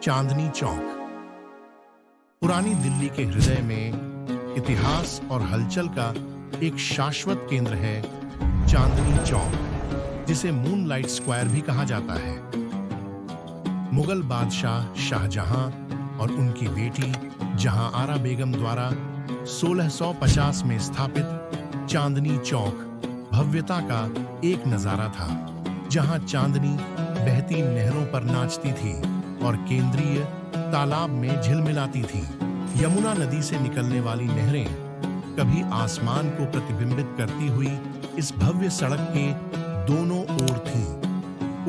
चांदनी चौक पुरानी दिल्ली के हृदय में इतिहास और हलचल का एक शाश्वत केंद्र है। चांदनी चौक, जिसे मूनलाइट स्क्वायर भी कहा जाता है, मुगल बादशाह शाहजहां और उनकी बेटी जहांआरा बेगम द्वारा 1650 में स्थापित चांदनी चौक भव्यता का एक नजारा था, जहां चांदनी बहती नहरों पर नाचती थी और केंद्रीय तालाब में झिलमिलाती थी। यमुना नदी से निकलने वाली नहरें कभी आसमान को प्रतिबिंबित करती हुई इस भव्य सड़क के दोनों ओर थीं।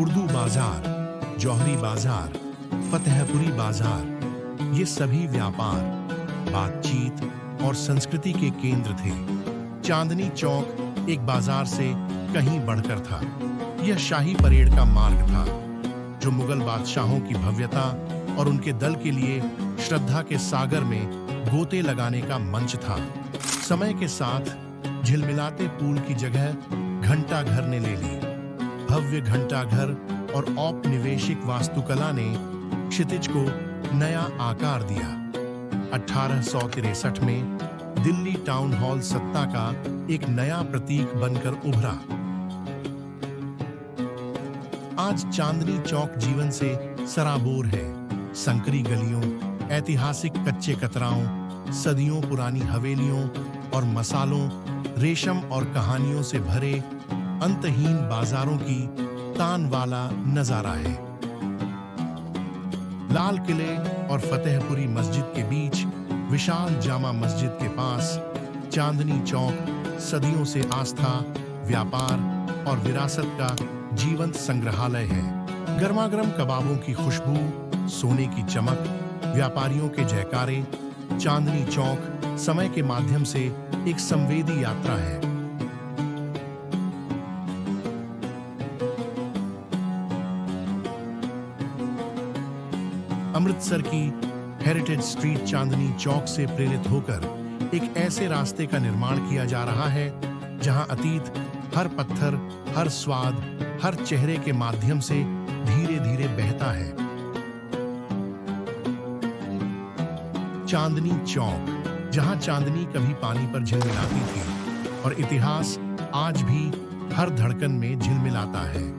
उर्दू बाजार, जौहरी बाजार, फतेहपुरी बाजार, ये सभी व्यापार, बातचीत और संस्कृति के केंद्र थे। चांदनी चौक एक बाजार से कहीं बढ़कर था। यह शाही परेड का मार्ग था, जो मुगल बादशाहों की भव्यता और उनके दल के लिए श्रद्धा के सागर में गोते लगाने का मंच था। समय के साथ झिलमिलाते पुल की जगह घंटा घर ने ले ली। भव्य घंटा घर और औपनिवेशिक वास्तुकला ने क्षितिज को नया आकार दिया। 1863 में दिल्ली टाउन हॉल सत्ता का एक नया प्रतीक बनकर उभरा। आज चांदनी चौक जीवन से सराबोर है। संकरी गलियों, ऐतिहासिक कच्चे कतराओं, सदियों पुरानी हवेलियों और मसालों, रेशम और कहानियों से भरे अंतहीन बाजारों की तान वाला नजारा है। लाल किले और फतेहपुरी मस्जिद के बीच विशाल जामा मस्जिद के पास चांदनी चौक सदियों से आस्था, व्यापार और विरासत का जीवंत संग्रहालय है। गर्मागर्म कबाबों की खुशबू, सोने की चमक, व्यापारियों के जयकारे, चांदनी चौक समय के माध्यम से एक संवेदी यात्रा है। अमृतसर की हेरिटेज स्ट्रीट चांदनी चौक से प्रेरित होकर एक ऐसे रास्ते का निर्माण किया जा रहा है, जहां अतीत हर पत्थर, हर स्वाद, हर चेहरे के माध्यम से धीरे धीरे बहता है। चांदनी चौक, जहां चांदनी कभी पानी पर झिलमिलाती थी और इतिहास आज भी हर धड़कन में झिलमिलाता है।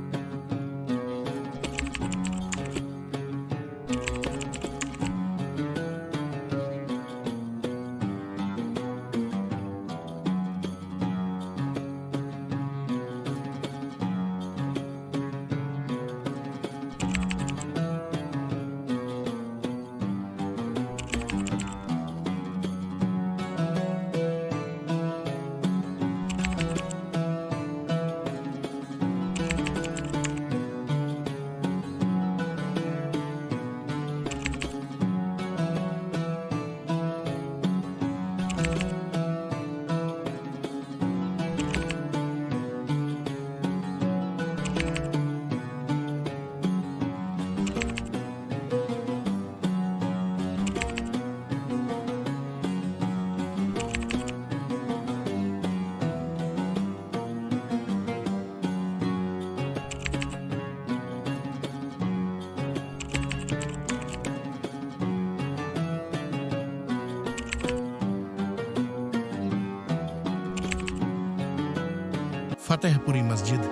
फतेहपुरी मस्जिद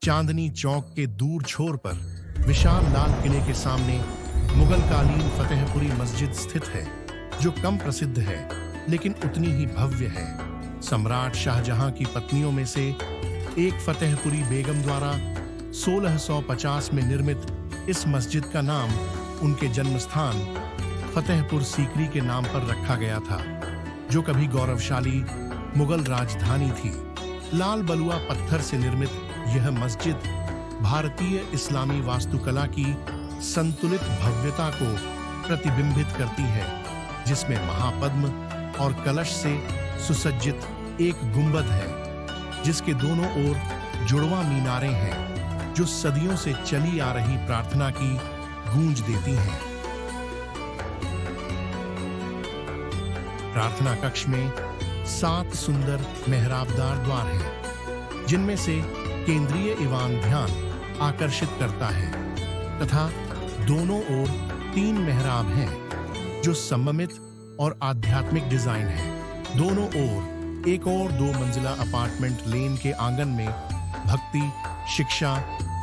चांदनी चौक के दूर छोर पर विशाल लाल किले के सामने मुगल कालीन फतेहपुरी मस्जिद स्थित है, जो कम प्रसिद्ध है लेकिन उतनी ही भव्य है। सम्राट शाहजहां की पत्नियों में से एक फतेहपुरी बेगम द्वारा 1650 में निर्मित इस मस्जिद का नाम उनके जन्मस्थान फतेहपुर सीकरी के नाम पर रखा गया था, जो कभी गौरवशाली मुगल राजधानी थी। लाल बलुआ पत्थर से निर्मित यह मस्जिद भारतीय इस्लामी वास्तुकला की संतुलित भव्यता को प्रतिबिंबित करती है, जिसमें महापद्म और कलश से सुसज्जित एक गुंबद है, जिसके दोनों ओर जुड़वा मीनारें हैं, जो सदियों से चली आ रही प्रार्थना की गूंज देती हैं। प्रार्थना कक्ष में 7 सुंदर मेहराबदार द्वार हैं, जिनमें से केंद्रीय ईवान ध्यान आकर्षित करता है तथा दोनों ओर 3 मेहराब हैं जो सममित और आध्यात्मिक डिजाइन है। दोनों ओर एक और 2 मंजिला अपार्टमेंट लेन के आंगन में भक्ति, शिक्षा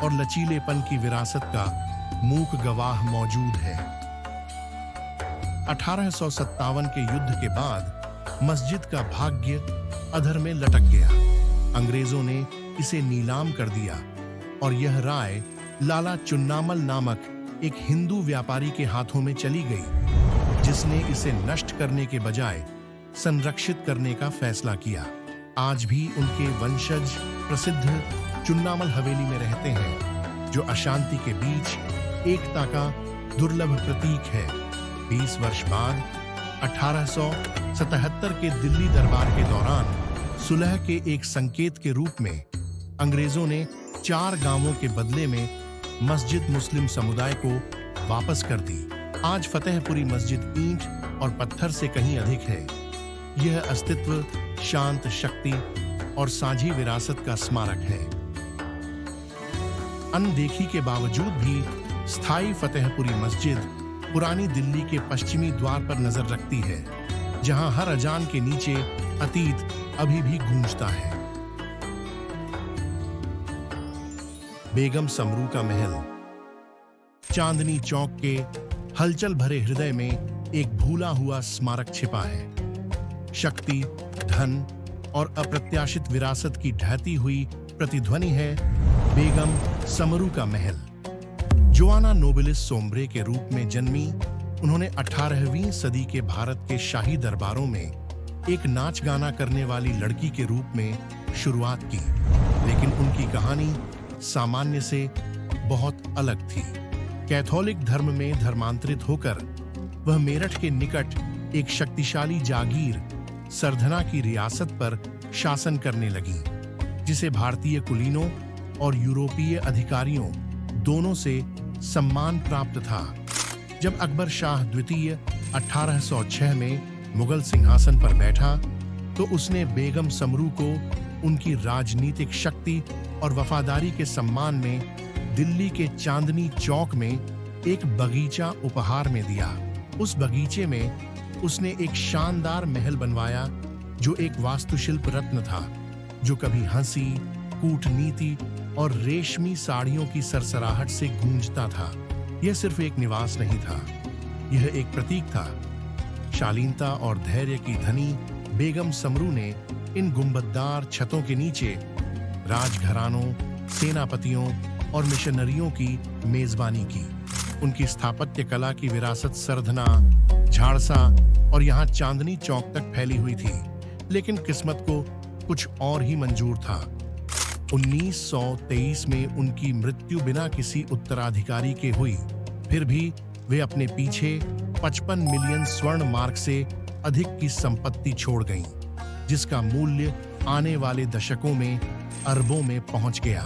और लचीलेपन की विरासत का मूक गवाह मौजूद है। 1857 के युद्ध के बाद मस्जिद का भाग्य अधर में लटक गया। अंग्रेजों ने इसे नीलाम कर दिया और यह राय लाला चुन्नामल नामक एक हिंदू व्यापारी के हाथों में चली गई, जिसने इसे नष्ट करने के बजाय संरक्षित करने का फैसला किया। आज भी उनके वंशज प्रसिद्ध चुन्नामल हवेली में रहते हैं, जो अशांति के बीच एकता का दुर्लभ प्रतीक है। 20 वर्ष बाद 1877 के दिल्ली दरबार के दौरान सुलह के एक संकेत के रूप में अंग्रेजों ने 4 गांवों के बदले में मस्जिद मुस्लिम समुदाय को वापस कर दी। आज फतेहपुरी मस्जिद ईंट और पत्थर से कहीं अधिक है। यह अस्तित्व शांत शक्ति और साझी विरासत का स्मारक है। अनदेखी के बावजूद भी स्थायी फतेहपुरी मस्जिद पुरानी दिल्ली के पश्चिमी द्वार पर नजर रखती है, जहां हर अजान के नीचे अतीत अभी भी गूंजता है। बेगम समरू का महल। चांदनी चौक के हलचल भरे हृदय में एक भूला हुआ स्मारक छिपा है। शक्ति, धन और अप्रत्याशित विरासत की ढहती हुई प्रतिध्वनि है बेगम समरू का महल। जोआना नोबिलिस सोम्ब्रे के रूप में जन्मी, उन्होंने 18वीं सदी के भारत के शाही दरबारों में एक नाच गाना करने वाली लड़की के रूप में शुरुआत की, लेकिन उनकी कहानी सामान्य से बहुत अलग थी। कैथोलिक धर्म में धर्मांतरित होकर वह मेरठ के निकट एक शक्तिशाली जागीर सरधना की रियासत पर शासन करने लगी, जिसे भारतीय कुलीनों और यूरोपीय अधिकारियों दोनों से सम्मान प्राप्त था। जब अकबर शाह द्वितीय 1806 में मुगल सिंहासन पर बैठा, तो उसने बेगम समरू को उनकी राजनीतिक शक्ति और वफादारी के सम्मान में दिल्ली के चांदनी चौक में एक बगीचा उपहार में दिया। उस बगीचे में उसने एक शानदार महल बनवाया, जो एक वास्तुशिल्प रत्न था, जो कभी हंसी, कूटनीति और रेशमी साड़ियों की सरसराहट से गूंजता था। यह सिर्फ एक निवास नहीं था, यह एक प्रतीक था। शालीनता और धैर्य की धनी बेगम समरू ने इन गुंबददार छतों के नीचे राजघरानों, सेनापतियों और मिशनरियों की मेजबानी की। उनकी स्थापत्य कला की विरासत सरधना, झाड़सा और यहाँ चांदनी चौक तक फैली हुई थी, लेकिन किस्मत को कुछ और ही मंजूर था। 1923 में उनकी मृत्यु बिना किसी उत्तराधिकारी के हुई। फिर भी वे अपने पीछे 55 मिलियन स्वर्ण मार्क से अधिक की संपत्ति छोड़ गईं, जिसका मूल्य आने वाले दशकों में अरबों में पहुंच गया।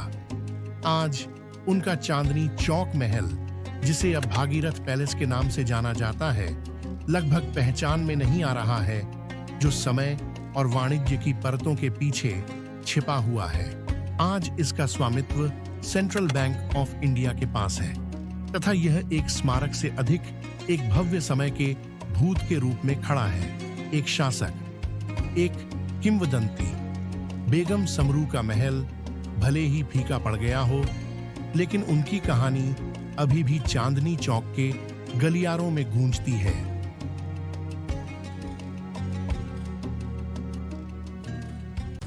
आज उनका चांदनी चौक महल, जिसे अब भागीरथ पैलेस के नाम से जाना जाता है, लगभग पहचान में नहीं आ रहा है, जो समय और वाणिज्य की परतों के पीछे छिपा हुआ है। आज इसका स्वामित्व सेंट्रल बैंक ऑफ इंडिया के पास है, तथा यह एक स्मारक से अधिक एक भव्य समय के भूत के रूप में खड़ा है। एक शासक, एक किंवदंती। बेगम समरू का महल भले ही फीका पड़ गया हो, लेकिन उनकी कहानी अभी भी चांदनी चौक के गलियारों में गूंजती है।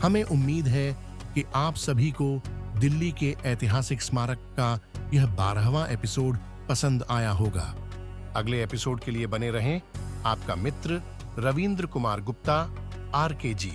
हमें उम्मीद है कि आप सभी को दिल्ली के ऐतिहासिक स्मारक का यह 12वां एपिसोड पसंद आया होगा। अगले एपिसोड के लिए बने रहें। आपका मित्र रविंद्र कुमार गुप्ता, RKG।